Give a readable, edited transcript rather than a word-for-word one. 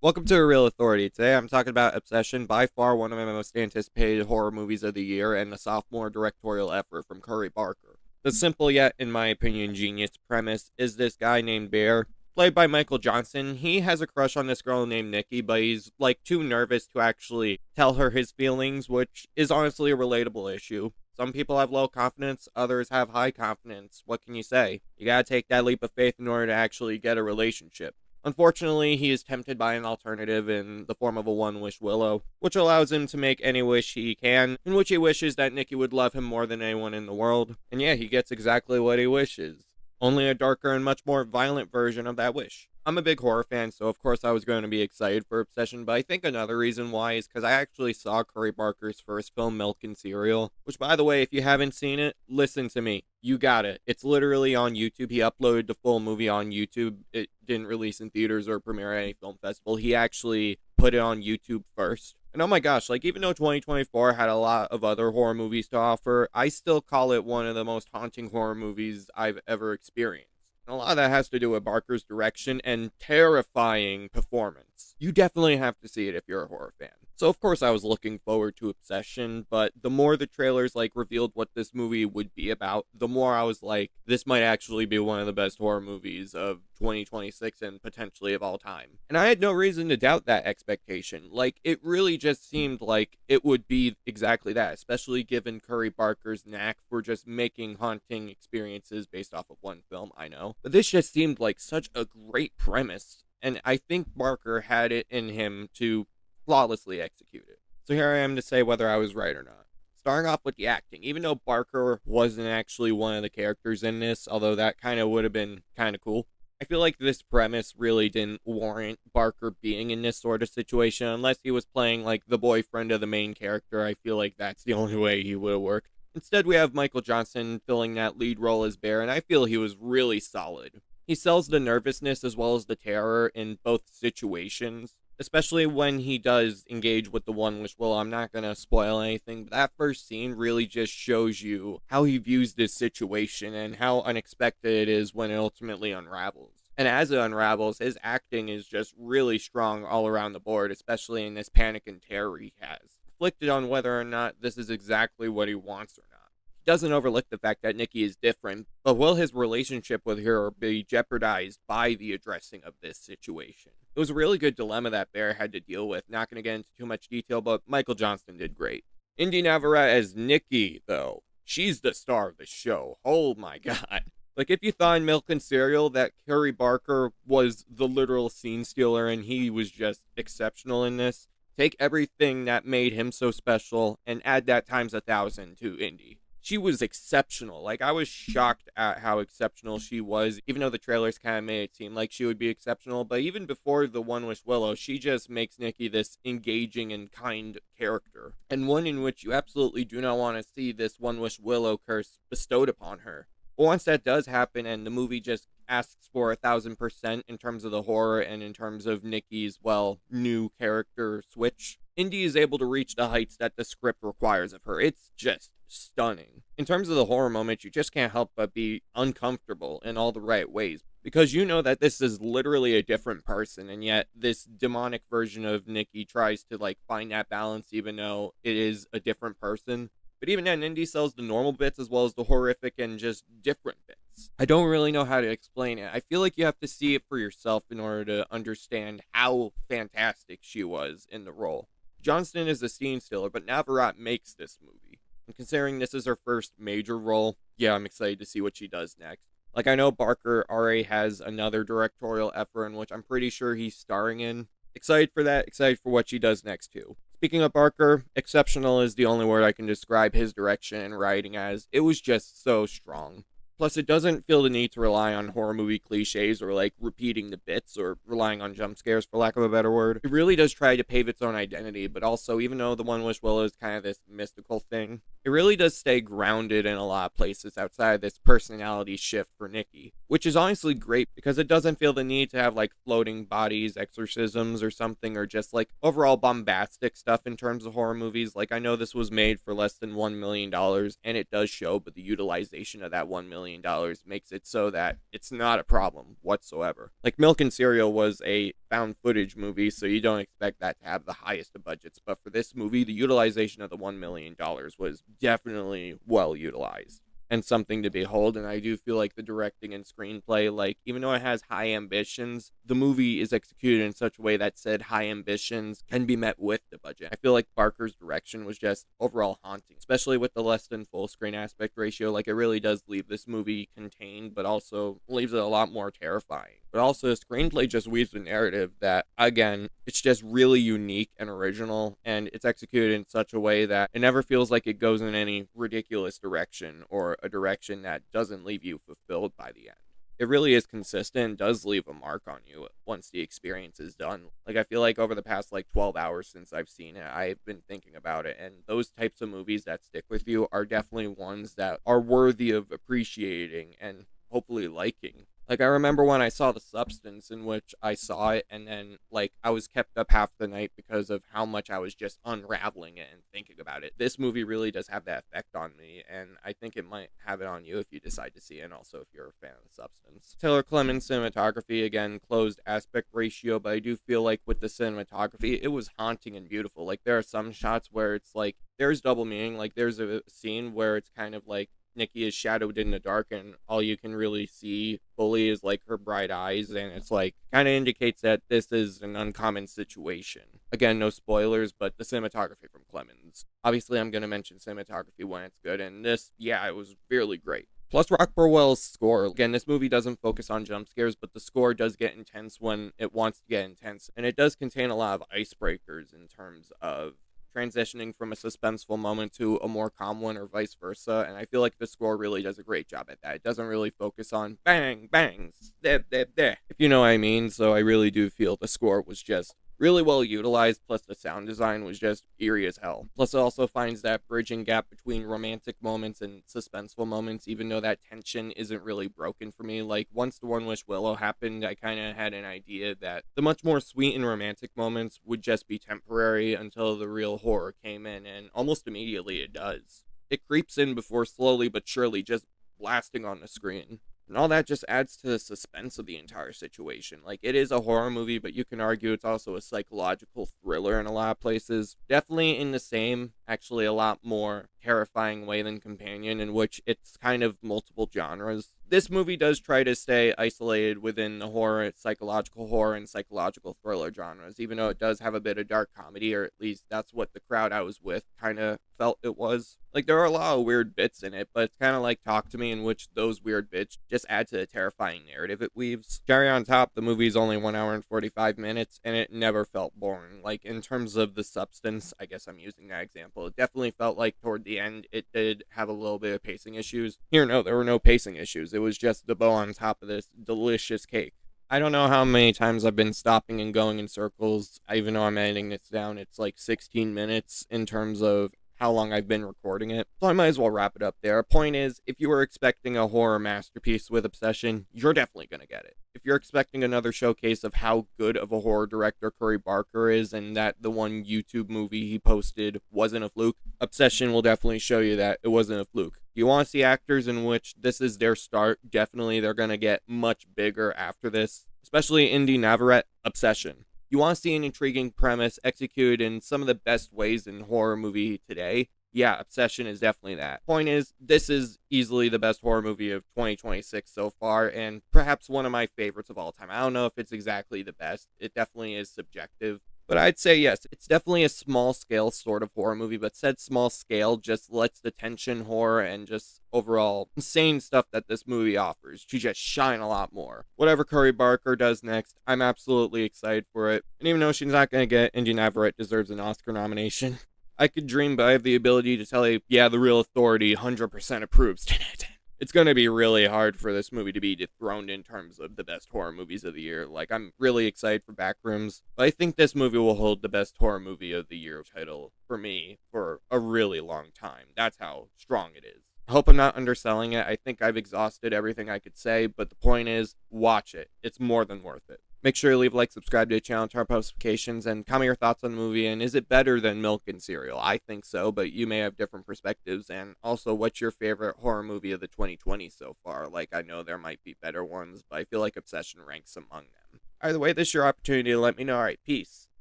Welcome to A Real Authority. Today I'm talking about Obsession, by far one of my most anticipated horror movies of the year, and the sophomore directorial effort from Curry Barker. The simple yet, in my opinion, genius premise is this guy named Bear, played by Michael Johnson. He has a crush on this girl named Nikki, but he's like too nervous to actually tell her his feelings, which is honestly a relatable issue. Some people have low confidence, others have high confidence. What can you say? You gotta take that leap of faith in order to actually get a relationship. Unfortunately, he is tempted by an alternative in the form of a one wish willow, which allows him to make any wish he can, in which he wishes that Nikki would love him more than anyone in the world. And yeah, he gets exactly what he wishes. Only a darker and much more violent version of that wish. I'm a big horror fan, so of course I was going to be excited for Obsession, but I think another reason why is because I actually saw Curry Barker's first film, Milk and Cereal, which, by the way, if you haven't seen it, listen to me. You got it. It's literally on YouTube. He uploaded the full movie on YouTube. It didn't release in theaters or premiere at any film festival. He actually put it on YouTube first. And oh my gosh, like, even though 2024 had a lot of other horror movies to offer, I still call it one of the most haunting horror movies I've ever experienced. And a lot of that has to do with Barker's direction and terrifying performance. You definitely have to see it if you're a horror fan. So of course I was looking forward to Obsession, but the more the trailers revealed what this movie would be about, the more I was like, this might actually be one of the best horror movies of 2026 and potentially of all time. And I had no reason to doubt that expectation. Like, it really just seemed like it would be exactly that, especially given Curry Barker's knack for just making haunting experiences based off of one film, I know. But this just seemed like such a great premise, and I think Barker had it in him to flawlessly execute it. So here I am to say whether I was right or not. Starting off with the acting, even though Barker wasn't actually one of the characters in this, although that kind of would have been kind of cool, I feel like this premise really didn't warrant Barker being in this sort of situation unless he was playing like the boyfriend of the main character. I feel like that's the only way he would have worked. Instead, we have Michael Johnson filling that lead role as Bear, and I feel he was really solid. He sells the nervousness as well as the terror in both situations, especially when he does engage with the one wish willow. I'm not going to spoil anything, but that first scene really just shows you how he views this situation and how unexpected it is when it ultimately unravels. And as it unravels, his acting is just really strong all around the board, especially in this panic and terror he has, afflicted on whether or not this is exactly what he wants or not. He doesn't overlook the fact that Nikki is different, but will his relationship with her be jeopardized by the addressing of this situation? It was a really good dilemma that Bear had to deal with. Not going to get into too much detail, but Michael Johnston did great. Indy Navarrete as Nikki, though, she's the star of the show. Oh my god. Like, if you thought in Milk and Cereal that Curry Barker was the literal scene stealer and he was just exceptional in this, take everything that made him so special and add that times 1,000 to Indy. She was exceptional. Like, I was shocked at how exceptional she was, even though the trailers kind of made it seem like she would be exceptional. But even before the One Wish Willow, she just makes Nikki this engaging and kind character, and one in which you absolutely do not want to see this One Wish Willow curse bestowed upon her. But once that does happen and the movie just asks for 1,000% in terms of the horror and in terms of Nikki's, well, new character switch, Indy is able to reach the heights that the script requires of her. It's just stunning. In terms of the horror moment, you just can't help but be uncomfortable in all the right ways, because you know that this is literally a different person, and yet this demonic version of Nikki tries to find that balance even though it is a different person. But even then, Indy sells the normal bits as well as the horrific and just different bits. I don't really know how to explain it. I feel like you have to see it for yourself in order to understand how fantastic she was in the role. Johnston is a scene stealer, but Navarrete makes this movie. And considering this is her first major role, yeah, I'm excited to see what she does next. Like, I know Barker already has another directorial effort in which I'm pretty sure he's starring in. Excited for that, excited for what she does next too. Speaking of Barker, exceptional is the only word I can describe his direction and writing as. It was just so strong. Plus, it doesn't feel the need to rely on horror movie cliches or repeating the bits or relying on jump scares, for lack of a better word. It really does try to pave its own identity, but also, even though the One Wish Willow is kind of this mystical thing, it really does stay grounded in a lot of places outside of this personality shift for Nikki, which is honestly great because it doesn't feel the need to have floating bodies, exorcisms, or something, or just overall bombastic stuff in terms of horror movies. I know this was made for less than $1 million, and it does show, but the utilization of that $1 million million makes it so that it's not a problem whatsoever. Like Milk and Cereal was a found footage movie, so you don't expect that to have the highest of budgets. But for this movie, the utilization of the $1 million was definitely well utilized and something to behold. And I do feel like the directing and screenplay, like, even though it has high ambitions, the movie is executed in such a way that said high ambitions can be met with the budget. I feel like Barker's direction was just overall haunting, especially with the less than full screen aspect ratio. Like, it really does leave this movie contained, but also leaves it a lot more terrifying. But also, the screenplay just weaves a narrative that, again, it's just really unique and original, and it's executed in such a way that it never feels like it goes in any ridiculous direction or a direction that doesn't leave you fulfilled by the end. It really is consistent, does leave a mark on you once the experience is done. Like, I feel like over the past, 12 hours since I've seen it, I've been thinking about it, and those types of movies that stick with you are definitely ones that are worthy of appreciating and hopefully liking. Like, I remember when I saw The Substance, in which I saw it, and then, I was kept up half the night because of how much I was just unraveling it and thinking about it. This movie really does have that effect on me, and I think it might have it on you if you decide to see it, and also if you're a fan of The Substance. Taylor Clemens' cinematography, again, closed aspect ratio, but I do feel like with the cinematography, it was haunting and beautiful. Like, there are some shots where it's there's double meaning. Like, there's a scene where it's kind of Nikki is shadowed in the dark, and all you can really see fully is her bright eyes, and it's kind of indicates that this is an uncommon situation. Again, no spoilers, but the cinematography from Clemens. Obviously, I'm going to mention cinematography when it's good, and this, yeah, it was really great. Plus, Rock Burwell's score. Again, this movie doesn't focus on jump scares, but the score does get intense when it wants to get intense, and it does contain a lot of icebreakers in terms of transitioning from a suspenseful moment to a more calm one or vice versa, and I feel like the score really does a great job at that. It doesn't really focus on bang, bangs, there, if you know what I mean, so I really do feel the score was just really well utilized, plus the sound design was just eerie as hell. Plus, it also finds that bridging gap between romantic moments and suspenseful moments, even though that tension isn't really broken for me. Once the One Wish Willow happened, I kind of had an idea that the much more sweet and romantic moments would just be temporary until the real horror came in, and almost immediately it does. It creeps in before slowly but surely just blasting on the screen. And all that just adds to the suspense of the entire situation. It is a horror movie, but you can argue it's also a psychological thriller in a lot of places. Definitely in the same, actually a lot more terrifying way than Companion, in which it's kind of multiple genres. This movie does try to stay isolated within the horror, psychological horror, and psychological thriller genres, even though it does have a bit of dark comedy, or at least that's what the crowd I was with kind of felt it was. There are a lot of weird bits in it, but it's kind of like Talk to Me, in which those weird bits just add to the terrifying narrative it weaves. Cherry on top, the movie's only 1 hour and 45 minutes, and it never felt boring. In terms of the substance, I guess I'm using that example, it definitely felt like toward the end, it did have a little bit of pacing issues. Here, no, there were no pacing issues. It was just the bow on top of this delicious cake. I don't know how many times I've been stopping and going in circles. Even though I'm editing this down, it's 16 minutes in terms of how long I've been recording it. So I might as well wrap it up there. Point is, if you were expecting a horror masterpiece with Obsession, you're definitely going to get it. If you're expecting another showcase of how good of a horror director Curry Barker is, and that the one YouTube movie he posted wasn't a fluke, Obsession will definitely show you that it wasn't a fluke. You want to see actors in which this is their start, definitely they're going to get much bigger after this. Especially Indy Navarrete, Obsession. You want to see an intriguing premise executed in some of the best ways in horror movie today? Yeah, Obsession is definitely that. Point is, this is easily the best horror movie of 2026 so far, and perhaps one of my favorites of all time. I don't know if it's exactly the best. It definitely is subjective. But I'd say yes, it's definitely a small-scale sort of horror movie, but said small scale just lets the tension, horror, and just overall insane stuff that this movie offers to just shine a lot more. Whatever Curry Barker does next, I'm absolutely excited for it. And even though she's not going to get, Indy Navarrete deserves an Oscar nomination. I could dream, but I have the ability to tell you, yeah, The Real Authority 100% approves. It's going to be really hard for this movie to be dethroned in terms of the best horror movies of the year. I'm really excited for Backrooms, but I think this movie will hold the best horror movie of the year title for me for a really long time. That's how strong it is. I hope I'm not underselling it. I think I've exhausted everything I could say, but the point is, watch it. It's more than worth it. Make sure to leave a like, subscribe to the channel, turn on post notifications, and comment your thoughts on the movie. And is it better than Milk and Cereal? I think so, but you may have different perspectives. And also, what's your favorite horror movie of the 2020s so far? Like, I know there might be better ones, but I feel like Obsession ranks among them. Either way, this is your opportunity to let me know. All right, peace.